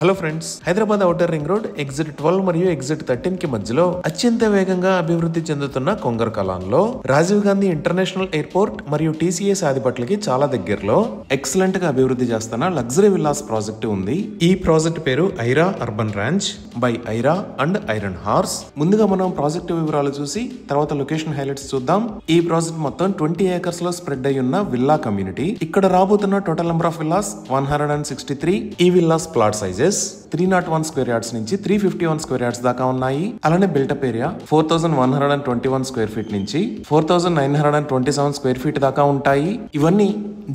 Hello friends, Hyderabad outer ring road exit 12 మరియు exit 13 కి మధ్యలో అత్యంత వేగంగా అభివృద్ధి చెందుతున్న కొంగర్ కలాన్లో రాజీవ్ గాంధీ ఇంటర్నేషనల్ ఎయిర్పోర్ట్ మరియు టీసీఎస్ ఆదిపట్లకి చాలా దగ్గరలో ఎక్సలెంట్ గా అభివృద్ధి చేస్తున్న లగ్జరీ విల్లాస్ ప్రాజెక్ట్ ఉంది. ఈ ప్రాజెక్ట్ పేరు Aira urban ranch by Aira and iron horse. ముందుగా మనం ప్రాజెక్ట్ వివరాలు చూసి తర్వాత లొకేషన్ హైలైట్స్ చూద్దాం. ఈ ప్రాజెక్ట్ మొత్తం 20 ఏకర్స్ లో స్ప్రెడ్ అయి ఉన్న విల్లా కమ్యూనిటీ. ఇక్కడ రాబోతున్న టోటల్ నెంబర్ ఆఫ్ విల్లాస్ 163. ఈ villas plot sizes 301 square yards నుంచి 351 స్క్వేర్ యార్డ్స్ దాకా ఉన్నాయి. అలానే బిల్టప్ ఏరియా 4121 స్క్వేర్ ఫీట్ నుంచి 4927 స్క్వేర్ ఫీట్ దాకా ఉంటాయి. ఇవన్నీ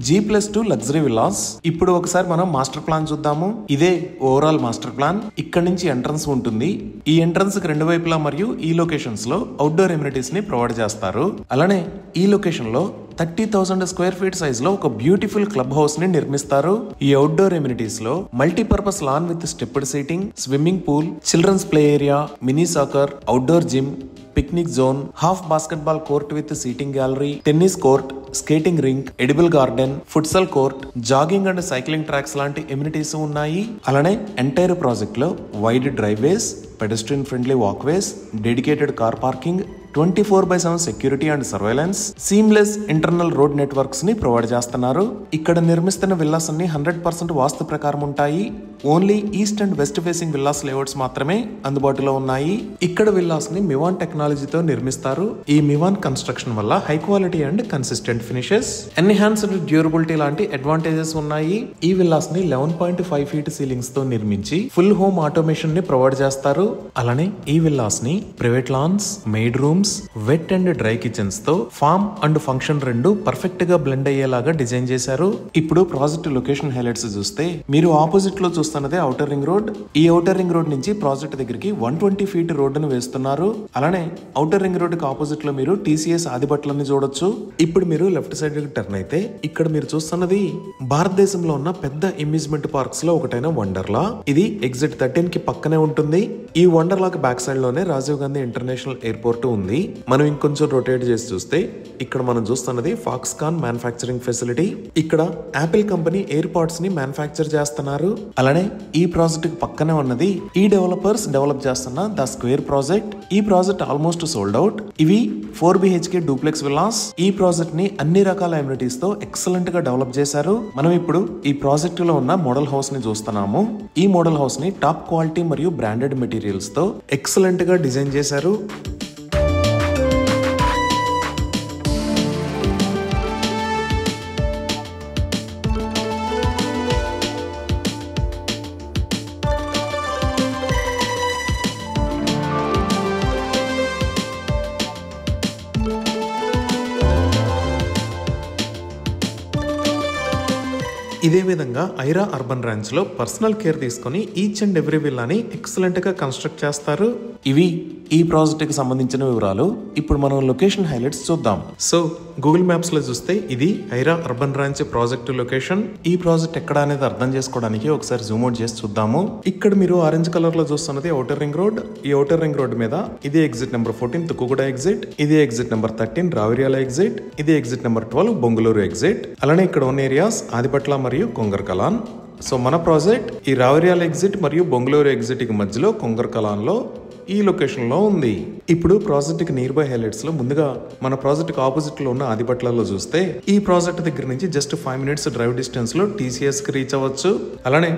G+2 లగ్జరీ విల్లాస్. ఇప్పుడు ఒకసారి మనం మాస్టర్ ప్లాన్ చూద్దాము. ఇదే ఓవరాల్ మాస్టర్ ప్లాన్. ఇక్కడ నుంచి ఎంట్రన్స్ ఉంటుంది. ఈ ఎంట్రన్స్ కి రెండు వైపులా మరియు ఈ లొకేషన్స్ లో అవుట్డోర్ ఎమ్యూనిటీస్ ని ప్రొవైడ్ చేస్తారు. అలానే ఈ లొకేషన్ లో 30,000 స్క్వేర్ ఫీట్ సైజ్ లో ఒక బ్యూటిఫుల్ క్లబ్ హౌస్ ని నిర్మిస్తారు. ఈ అవుట్డోర్ ఎమ్యూనిటీస్ లో multipurpose lawn with stepped seating, swimming pool, children's play area, mini soccer, outdoor gym, picnic zone, half basketball court with seating gallery, tennis court, skating rink, edible garden, futsal court, jogging and cycling tracks లాంటి amenities ఉన్నాయి. అలానే entire project లో wide driveways, pedestrian friendly walkways, dedicated car parking, 24/7 security and surveillance, seamless internal road networks ని provide చేస్తున్నారు. ఇక్కడ నిర్మిస్తున్న villas అన్ని 100% వాస్తు ప్రకారం ఉంటాయి. Only east and west facing villas layouts మాత్రమే అందుబాటులో ఉన్నాయి. ఇక్కడ విల్లాస్ ని మివాన్ టెక్నాలజీతో నిర్మిస్తారు. ఈ మివాన్ కన్స్ట్రక్షన్ వల్ల high quality and consistent finishes, enhanced durability లాంటి అడ్వాంటేజెస్ ఉన్నాయి. ఈ విల్లాస్ ని 11.5 ఫీట్ సీలింగ్స్ తో నిర్మించి ఫుల్ హోమ్ ఆటోమేషన్ ని ప్రొవైడ్ చేస్తారు. అలానే ఈ విల్లాస్ ని private lawns, maid rooms, wet and dry kitchens తో ఫార్మ్ అండ్ ఫంక్షన్ రెండు పర్ఫెక్ట్ గా బ్లెండ్ అయ్యేలాగా డిజైన్ చేశారు. ఇప్పుడు ప్రాజెక్ట్ లొకేషన్ హైలైట్స్ చూస్తే మీరు ఆపోజిట్ లో చూస్తున్నదే ఔటర్ రింగ్ రోడ్. ఈ ఔటర్ రింగ్ రోడ్ నుంచి ప్రాజెక్ట్ దగ్గరికి 120 ఫీట్ రోడ్డును వేస్తున్నారు. అలానే ఔటర్ రింగ్ రోడ్ కి ఆపోజిట్ లో మీరు టీసీఎస్ ఆదిపట్లని చూడొచ్చు. ఇప్పుడు మీరు లెఫ్ట్ సైడ్ కి టర్న్ అయితే ఇక్కడ మీరు చూస్తున్నది భారతదేశంలో ఉన్న పెద్ద అమ్యూజ్మెంట్ పార్క్స్ లో ఒకటైన వండర్లా. ఇది ఎగ్జిట్ 13 కి పక్కనే ఉంటుంది. ఈ వండర్లా కి బ్యాక్ సైడ్ లోనే రాజీవ్ గాంధీ ఇంటర్నేషనల్ ఎయిర్పోర్ట్ ఉంది. మనం ఇంకొంచెం రొటేట్ చేసి చూస్తే ఇక్కడ మనం చూస్తున్నది ఫాక్స్కాన్ మ్యానుఫ్యాక్చరింగ్ ఫెసిలిటీ. ఇక్కడ యాపిల్ కంపెనీ ఎయిర్ పాడ్స్ ని మ్యానుఫ్యాక్చర్ చేస్తున్నారు. అలానే ఈ ప్రాజెక్ట్ కి పక్కనే ఉన్నది ఈ డెవలపర్స్ డెవలప్ చేస్తున్న ద స్క్వేర్ ప్రాజెక్ట్. ఈ ప్రాజెక్ట్ ఆల్మోస్ట్ సోల్డ్ అవుట్. ఇవి 4 BHK డూప్లెక్స్ విల్లాస్. ఈ ప్రాజెక్ట్ ని అన్ని రకాల ఎమ్యూనిటీస్ తో ఎక్సలెంట్ గా డెవలప్ చేశారు. మనం ఇప్పుడు ఈ ప్రాజెక్ట్ లో ఉన్న మోడల్ హౌస్ ని చూస్తున్నాము. ఈ మోడల్ హౌస్ ని టాప్ క్వాలిటీ మరియు బ్రాండెడ్ మెటీరియల్స్ తో ఎక్సలెంట్ గా డిజైన్ చేశారు. ఇదే విధంగా ఐరా అర్బన్ ర్యాంచ్ లో పర్సనల్ కేర్ తీసుకుని ఈచ్ అండ్ ఎవ్రీ విల్లాని ఎక్సలెంట్ గా కన్స్ట్రక్ట్ చేస్తారు. ఇవి ఈ ప్రాజెక్ట్ కి సంబంధించిన వివరాలు. ఇప్పుడు మనం లొకేషన్ హైలైట్స్ చూద్దాం. సో గూగుల్ మ్యాప్స్ లో చూస్తే ఇది Aira urban ranch project location. ఈ ప్రాజెక్ట్ ఎక్కడ అనేది అర్థం చేసుకోవడానికి ఒకసారి జూమ్ అవుట్ చేసి చూద్దాము. ఇక్కడ మీరు ఆరెంజ్ కలర్ లో చూస్తున్నది ఔటర్ రింగ్ రోడ్. ఈ ఔటర్ రింగ్ రోడ్ మీద ఇది ఎగ్జిట్ నెంబర్ 14 తుక్కుగూడ ఎగ్జిట్, ఇది ఎగ్జిట్ నెంబర్ 13 రావిర్యాల ఎగ్జిట్, ఇది ఎగ్జిట్ నెంబర్ 12 బొంగుళూరు ఎగ్జిట్. అలానే ఇక్కడ ఉన్న ఏరియాస్ ఆదిపట్ల మరియు కొంగర్ కలాన్. సో మన ప్రాజెక్ట్ ఈ రావిర్యాల ఎగ్జిట్ మరియు బొంగుళూరు ఎగ్జిట్ కి మధ్యలో కొంగర్ కలాన్ లో ఈ లొకేషన్ లో ఉంది. ఇప్పుడు ప్రాజెక్ట్ కి నియర్ బై హైలైట్స్ లో ముందుగా మన ప్రాజెక్ట్ కి ఆపోజిట్ లో ఉన్న ఆదిపట్లలో చూస్తే ఈ ప్రాజెక్ట్ దగ్గర నుంచి జస్ట్ 5 minutes డ్రైవ్ డిస్టెన్స్ లో టీసీఎస్ కి రీచ్ అవ్వచ్చు. అలానే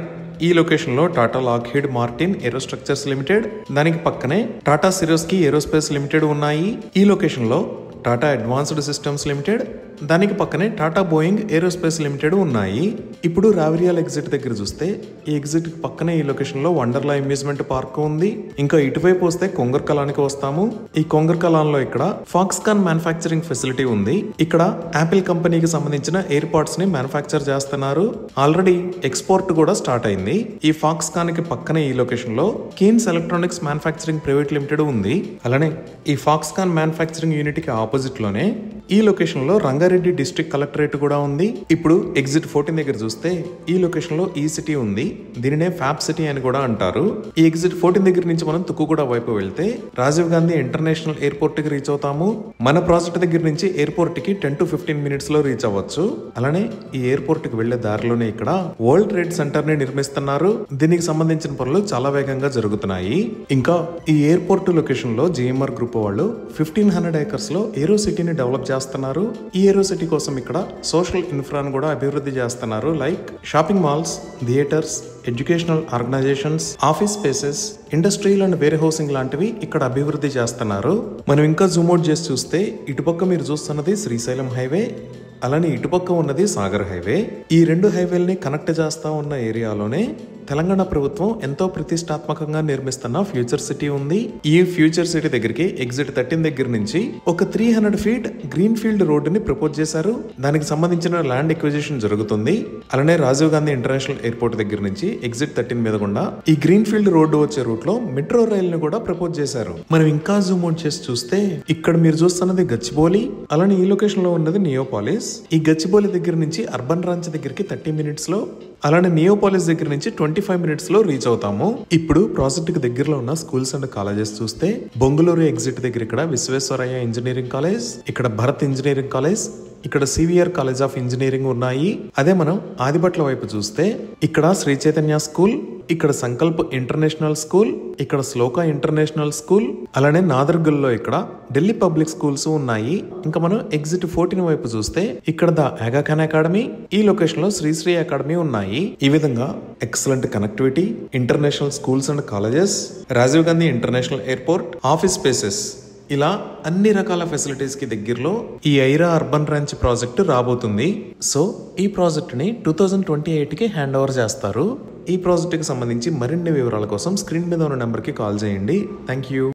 ఈ లొకేషన్ లో టాటా లాక్హీడ్ మార్టిన్ ఏరోస్ట్రక్చర్స్ లిమిటెడ్, దానికి పక్కనే టాటా సిరోస్కీ ఏరోస్పేస్ లిమిటెడ్ ఉన్నాయి. ఈ లొకేషన్ లో టాటా అడ్వాన్స్డ్ సిస్టమ్స్ లిమిటెడ్, దానికి పక్కనే టాటా బోయింగ్ ఏరోస్పేస్ లిమిటెడ్ ఉన్నాయి. ఇప్పుడు రావిర్యాల ఎగ్జిట్ దగ్గర చూస్తే ఈ ఎగ్జిట్ పక్కనే ఈ లొకేషన్ లో వండర్లా అమ్యూజ్మెంట్ పార్క్ ఉంది. ఇంకా ఇటువైపు వస్తే కొంగర్ కలానికి వస్తాము. ఈ కొంగర్ కలాన్ లో ఇక్కడ ఫాక్స్కాన్ మ్యానుఫ్యాక్చరింగ్ ఫెసిలిటీ ఉంది. ఇక్కడ యాపిల్ కంపెనీకి సంబంధించిన ఎయిర్ పాడ్స్ ని మ్యానుఫ్యాక్చర్ చేస్తున్నారు. ఆల్రెడీ ఎక్స్పోర్ట్ కూడా స్టార్ట్ అయింది. ఈ ఫాక్స్కాన్ కి పక్కనే ఈ లొకేషన్ లో Keynes electronics manufacturing private limited ఉంది. అలానే ఈ ఫాక్స్కాన్ మ్యానుఫ్యాక్చరింగ్ యూనిట్ కి ఆపోజిట్ లోనే ఈ లొకేషన్ లో రంగారెడ్డి డిస్ట్రిక్ట్ కలెక్టరేట్ కూడా ఉంది. ఇప్పుడు ఎగ్జిట్ 14 దగ్గర చూస్తే ఈ లొకేషన్ లో ఈ సిటీ ఉంది. దీనినే ఫ్యాబ్ సిటీ అని కూడా అంటారు. ఈ ఎగ్జిట్ 14 దగ్గర నుంచి మనం తుక్కుగూడ వైపు వెళ్తే రాజీవ్ గాంధీ ఇంటర్నేషనల్ ఎయిర్పోర్ట్ కి రీచ్ అవుతాము. మన ప్రాజెక్ట్ దగ్గర నుంచి ఎయిర్పోర్ట్ కి 10 to 15 minutes లో రీచ్ అవ్వచ్చు. అలానే ఈ ఎయిర్పోర్ట్ కి వెళ్లే దారిలోనే ఇక్కడ వరల్డ్ ట్రేడ్ సెంటర్ ని నిర్మిస్తున్నారు. దీనికి సంబంధించిన పనులు చాలా వేగంగా జరుగుతున్నాయి. ఇంకా ఈ ఎయిర్పోర్ట్ లొకేషన్ లో జిఎంఆర్ గ్రూప్ వాళ్ళు 1500 acres లో ఏరో సిటీని డెవలప్ చేస్తున్నారు. ఈ ఏరో సిటీ కోసం ఇక్కడ సోషల్ ఇన్ఫ్రాను కూడా అభివృద్ధి చేస్తున్నారు. Like shopping malls, theatres, educational organisations, office spaces, industrial and warehousing లాంటివి ఇక్కడ అభివృద్ధి చేస్తున్నారు. మనం ఇంకా జూమ్ అవుట్ చేసి చూస్తే ఇటుపక్క మీరు చూస్తున్నది శ్రీశైలం హైవే, అలానే ఇటుపక్క ఉన్నది సాగర్ హైవే. ఈ రెండు హైవేల్ని కనెక్ట్ చేస్తా ఉన్న ఏరియాలోనే తెలంగాణ ప్రభుత్వం ఎంతో ప్రతిష్టాత్మకంగా నిర్మిస్తున్న ఫ్యూచర్ సిటీ ఉంది. ఈ ఫ్యూచర్ సిటీ దగ్గరికి ఎగ్జిట్ 13 దగ్గర నుంచి ఒక 300 feet గ్రీన్ ఫీల్డ్ రోడ్డుని ప్రపోజ్ చేశారు. దానికి సంబంధించిన ల్యాండ్ ఎక్విజిషన్ జరుగుతుంది. అలానే రాజీవ్ గాంధీ ఇంటర్నేషనల్ ఎయిర్పోర్ట్ దగ్గర నుంచి ఎగ్జిట్ 13 మీద గుండా ఈ గ్రీన్ ఫీల్డ్ రోడ్డు వచ్చే రూట్ లో మెట్రో రైల్ ని కూడా ప్రపోజ్ చేశారు. మనం ఇంకా జూమ్ అవుట్ చేసి చూస్తే ఇక్కడ మీరు చూస్తున్నది గచ్చిబౌలి, అలానే ఈ లొకేషన్ లో ఉన్నది నియోపాలిస్. ఈ గచ్చిబౌలి దగ్గర నుంచి అర్బన్ రాంచ్ దగ్గరికి 30 minutes లో, అలానే నియోపాలిస్ దగ్గర నుంచి 25 minutes లో రీచ్ అవుతాము. ఇప్పుడు ప్రాజెక్ట్ కి దగ్గరలో ఉన్న స్కూల్స్ అండ్ కాలేజెస్ చూస్తే బొంగళూరు ఎగ్జిట్ దగ్గర ఇక్కడ విశ్వేశ్వరయ్య ఇంజనీరింగ్ కాలేజ్, ఇక్కడ భరత్ ఇంజనీరింగ్ కాలేజ్, ఇక్కడ సివిఆర్ కాలేజ్ ఆఫ్ ఇంజనీరింగ్ ఉన్నాయి. అదే మనం ఆదిబట్ల వైపు చూస్తే ఇక్కడ శ్రీ చైతన్య స్కూల్, ఇక్కడ సంకల్ప్ ఇంటర్నేషనల్ స్కూల్, ఇక్కడ శ్లోక ఇంటర్నేషనల్ స్కూల్, అలానే నాదర్గల్లో ఇక్కడ ఢిల్లీ పబ్లిక్ స్కూల్స్ ఉన్నాయి. ఇంకా మనం ఎగ్జిట్ 14 వైపు చూస్తే ఇక్కడ ద ఆగా ఖాన్ అకాడమీ, ఈ లొకేషన్ లో శ్రీశ్రీ అకాడమీ ఉన్నాయి. ఈ విధంగా excellent connectivity, international schools and colleges, Rajiv Gandhi international airport, office spaces, ఇలా అన్ని రకాల ఫెసిలిటీస్ కి దగ్గరలో ఈ ఐరా అర్బన్ రాంచ్ ప్రాజెక్ట్ రాబోతుంది. సో ఈ ప్రాజెక్ట్ ని 2028 కి హ్యాండ్ ఓవర్ చేస్తారు. ఈ ప్రాజెక్ట్ కి సంబంధించి మరిన్ని వివరాల కోసం స్క్రీన్ మీద ఉన్న నెంబర్ కి కాల్ చేయండి. Thank you.